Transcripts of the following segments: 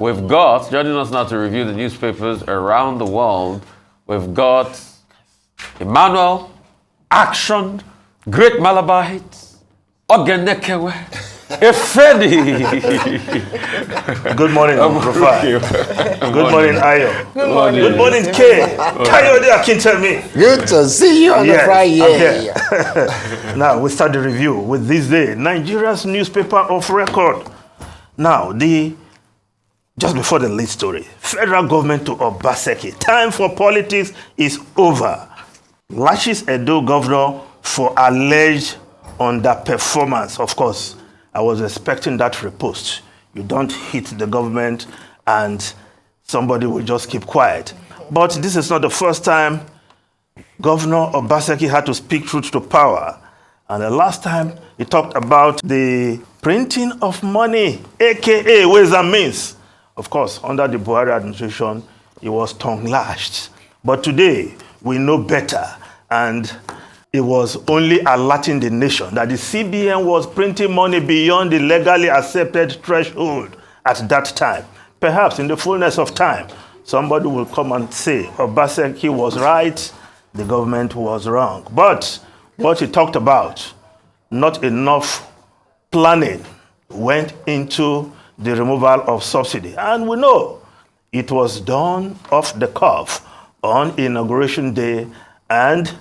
We've got, joining us now to review the newspapers around the world, we've got Emmanuel, Action, Great Malabite, Ogenekewe, Efedi. Good morning, Rufai. Good morning, Ayo. Good morning, Kay. Kayode Akintemi. Good to see you on the Friday. Now, we start the review with this day, Nigeria's newspaper of record. Now, just before the lead story, federal government to Obaseki. Time for politics is over. Lashes Edo governor for alleged underperformance. Of course, I was expecting that repost. You don't hit the government and somebody will just keep quiet. But this is not the first time Governor Obaseki had to speak truth to power. And the last time he talked about the printing of money, aka ways and means. Of course, under the Buhari administration, he was tongue-lashed. But today, we know better. And it was only alerting the nation that the CBN was printing money beyond the legally accepted threshold at that time. Perhaps in the fullness of time, somebody will come and say, Obaseki was right, the government was wrong. But what he talked about, not enough planning went into the removal of subsidy. And we know it was done off the cuff on Inauguration Day. And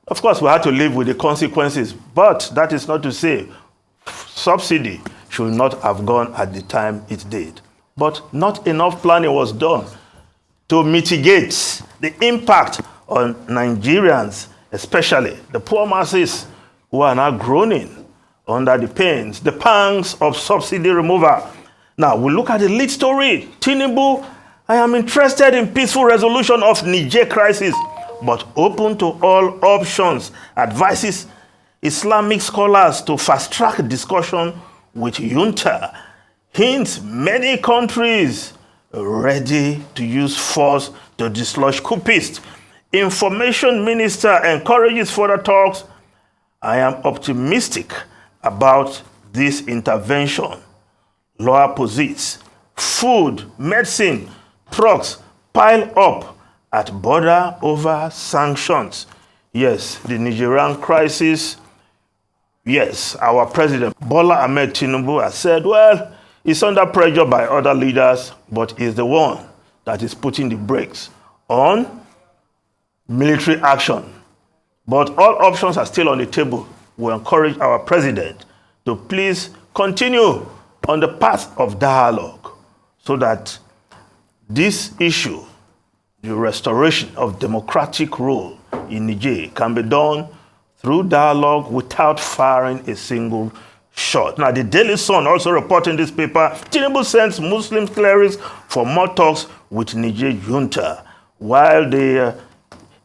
of course, we had to live with the consequences. But that is not to say subsidy should not have gone at the time it did. But not enough planning was done to mitigate the impact on Nigerians, especially the poor masses who are now groaning under the pains, the pangs of subsidy removal. Now, we look at the lead story. Tinubu, I am interested in peaceful resolution of Niger crisis, but open to all options. Advises Islamic scholars to fast-track discussion with junta. Hints many countries ready to use force to dislodge coupists. Information Minister encourages further talks. I am optimistic about this intervention. Lower posits, food, medicine, trucks pile up at border over sanctions. Yes, the Nigerian crisis. Yes, our president, Bola Ahmed Tinubu, has said, well, he's under pressure by other leaders, but he's the one that is putting the brakes on military action. But all options are still on the table. We encourage our president to please continue on the path of dialogue so that this issue, the restoration of democratic rule in Niger, can be done through dialogue without firing a single shot. Now, the Daily Sun also reporting this paper, Tinubu sends Muslim clerics for more talks with Niger junta, while the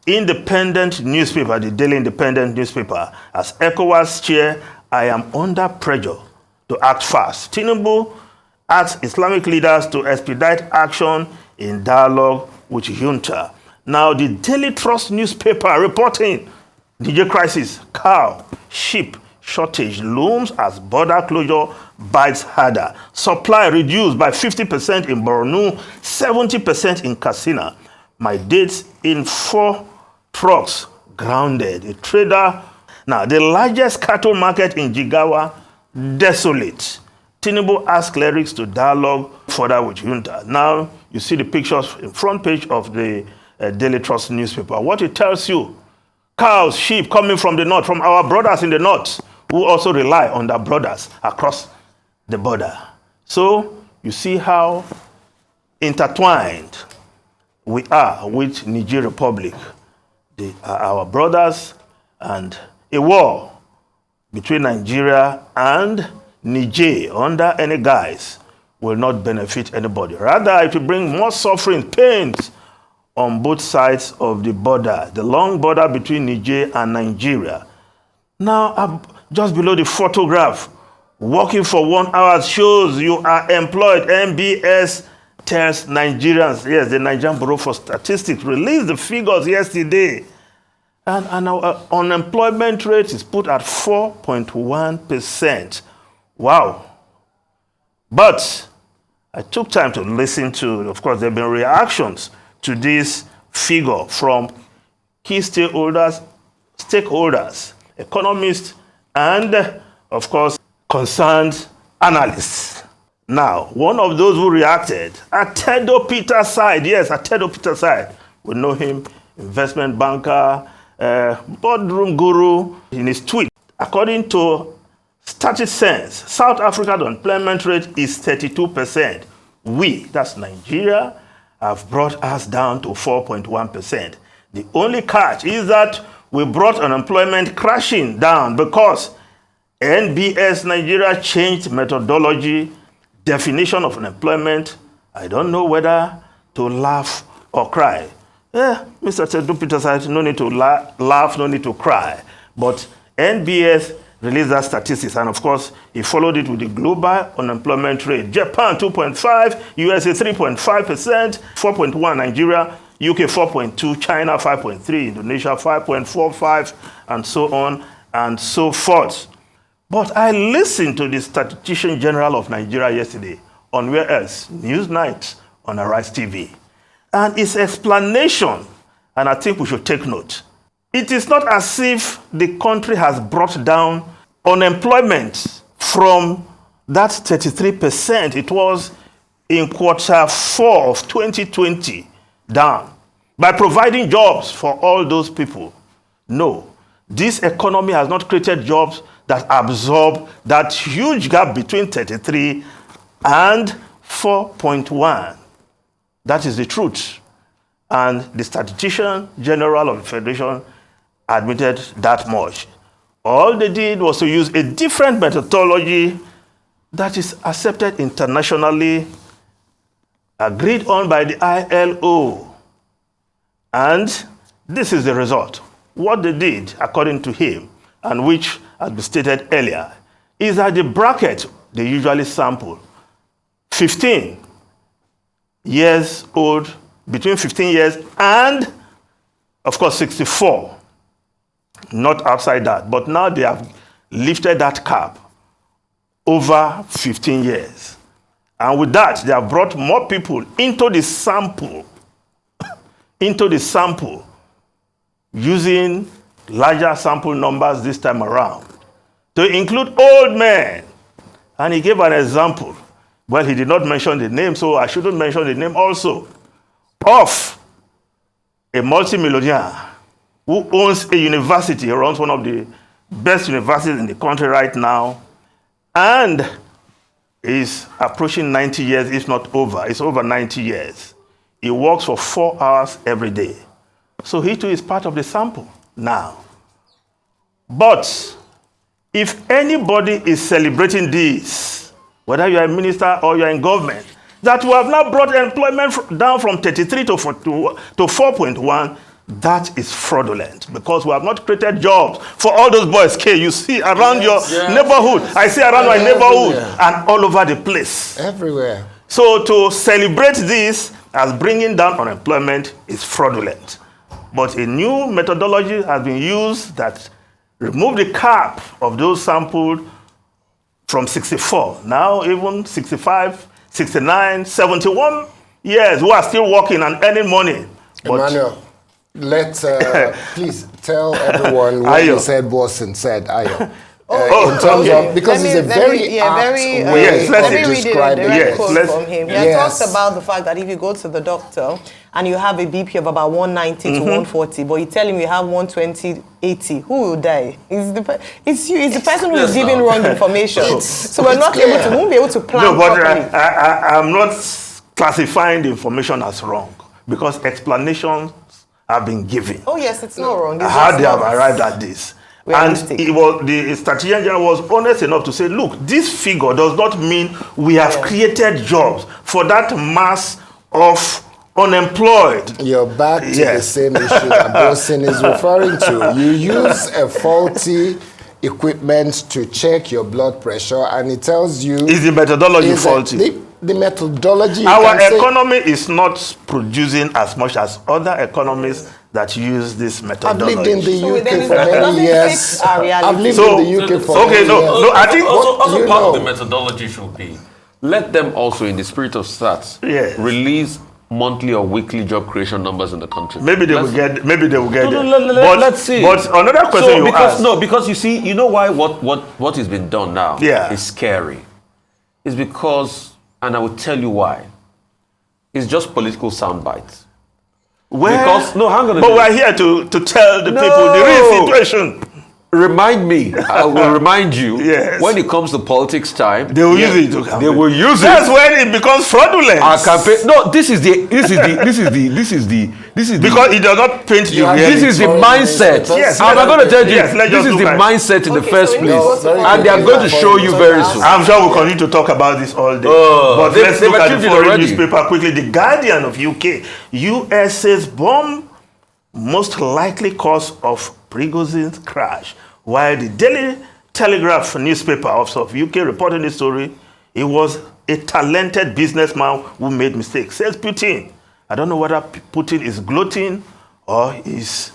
independent newspaper, the Daily Independent newspaper, as ECOWAS chair, I am under pressure to act fast. Tinubu asks Islamic leaders to expedite action in dialogue with junta. Now, the Daily Trust newspaper reporting Niger crisis, cow, sheep shortage looms as border closure bites harder. Supply reduced by 50% in Borno, 70% in Katsina. My dates in 4 trucks grounded. A trader. Now, the largest cattle market in Jigawa, desolate. Tinubu asked clerics to dialogue further with junta. Now, you see the pictures in front page of the Daily Trust newspaper. What it tells you, cows, sheep coming from the north, from our brothers in the north, who also rely on their brothers across the border. So, you see how intertwined we are with Niger Republic. They are our brothers, and a war between Nigeria and Niger under any guise will not benefit anybody. Rather, it will bring more suffering, pains on both sides of the border, the long border between Niger and Nigeria. Now, just below the photograph, working for 1 hour shows you are employed. MBS tells Nigerians. Yes, the Nigerian Bureau for Statistics released the figures yesterday. And our unemployment rate is put at 4.1%. Wow. But I took time to listen to, of course, there have been reactions to this figure from key stakeholders, economists, and, of course, concerned analysts. Now, one of those who reacted, Atedo Peter Side, yes, Atedo Peter Side, we know him, investment banker, boardroom guru, in his tweet. According to StatSense, South Africa's unemployment rate is 32%. We, that's Nigeria, have brought us down to 4.1%. The only catch is that we brought unemployment crashing down because NBS Nigeria changed methodology, definition of unemployment. I don't know whether to laugh or cry. Mr. Tedu Peter said, no need to laugh, no need to cry. But NBS released that statistics, and of course, he followed it with the global unemployment rate. Japan 2.5, USA 3.5%, 4.1 Nigeria, UK 4.2, China 5.3, Indonesia 5.45, and so on and so forth. But I listened to the Statistician General of Nigeria yesterday on where else? Newsnight on Arise TV. And his explanation, and I think we should take note. It is not as if the country has brought down unemployment from that 33% it was in Q4 of 2020 down by providing jobs for all those people. No, this economy has not created jobs that absorb that huge gap between 33 and 4.1. That is the truth. And the Statistician General of the Federation admitted that much. All they did was to use a different methodology that is accepted internationally, agreed on by the ILO. And this is the result. What they did, according to him, and which has been stated earlier, is that the bracket they usually sample 15 years old, between 15 years and, of course, 64. Not outside that, but now they have lifted that cap over 15 years. And with that, they have brought more people into the sample, using larger sample numbers this time around, to include old men. And he gave an example. Well, he did not mention the name, so I shouldn't mention the name also, of a multimillionaire who owns a university, runs one of the best universities in the country right now, and is approaching 90 years, if not over. It's over 90 years. He works for 4 hours every day. So he too is part of the sample now. But if anybody is celebrating this, whether you are a minister or you are in government, that we have now brought employment down from 33 to 4.1, that is fraudulent, because we have not created jobs for all those boys, you see around your neighborhood. I see around my neighborhood and all over the place. Everywhere. So to celebrate this as bringing down unemployment is fraudulent. But a new methodology has been used that remove the cap of those sampled from 64. Now even 65, 69, 71 years who are still working and earning money. Emmanuel, let's please tell everyone what you said Boston said, Ayo. In terms of, because it's a very apt way of describing it. Quote from him. He talks about the fact that if you go to the doctor and you have a BP of about 190 to 140, but you tell him you have 120, 80, who will die? It's you. It's the person who is giving wrong information. So we're not able to, we won't be able to plan properly. I'm not classifying the information as wrong, because explanations have been given. Oh yes, it's not wrong. It's how they have arrived at this. Realistic. And the Statistician General was honest enough to say, look, this figure does not mean we have created jobs for that mass of unemployed. You're back to the same issue that Boston is referring to. You use a faulty equipment to check your blood pressure, and it tells you... Is the methodology faulty? The methodology... Our economy is not producing as much as other economies that use this methodology. I've lived in the UK for many years. I've lived in the UK for many years. No, I think also part of the methodology should be, let them also, in the spirit of stats, Yes. release monthly or weekly job creation numbers in the country. Maybe they will get. Maybe they will get. No, but, let's see. But another question you asked. Because you see, you know why what is being done now is scary. It's because, and I will tell you why. It's just political sound bites. Because hang on. But we're here to tell the people the real situation. Remind me. I will remind you. Yes. When it comes to politics time, they will use it to campaign. They will use That's when it becomes fraudulent. Our campaign. No, this is the because it does not paint the reality. This is the mindset. Yes. I'm going to tell you. Yes, this is the mindset in the first so place, and they are going to show you very soon. I'm sure we'll continue to talk about this all day. But let's look at the foreign newspaper quickly. The Guardian of UK. US says bomb most likely cause of Prigozhin's crash. While the Daily Telegraph newspaper of UK reported this story, it was a talented businessman who made mistakes, says Putin. I don't know whether Putin is gloating or is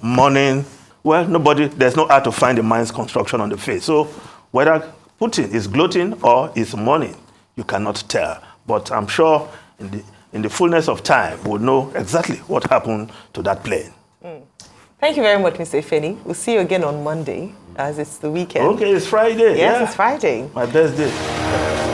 mourning. Well, there's no art to find the mind's construction on the face. So whether Putin is gloating or is mourning, you cannot tell. But I'm sure in the fullness of time, we'll know exactly what happened to that plane. Thank you very much, Mr. Ifeni. We'll see you again on Monday, as it's the weekend. Okay, it's Friday. Yes, it's Friday. My best day.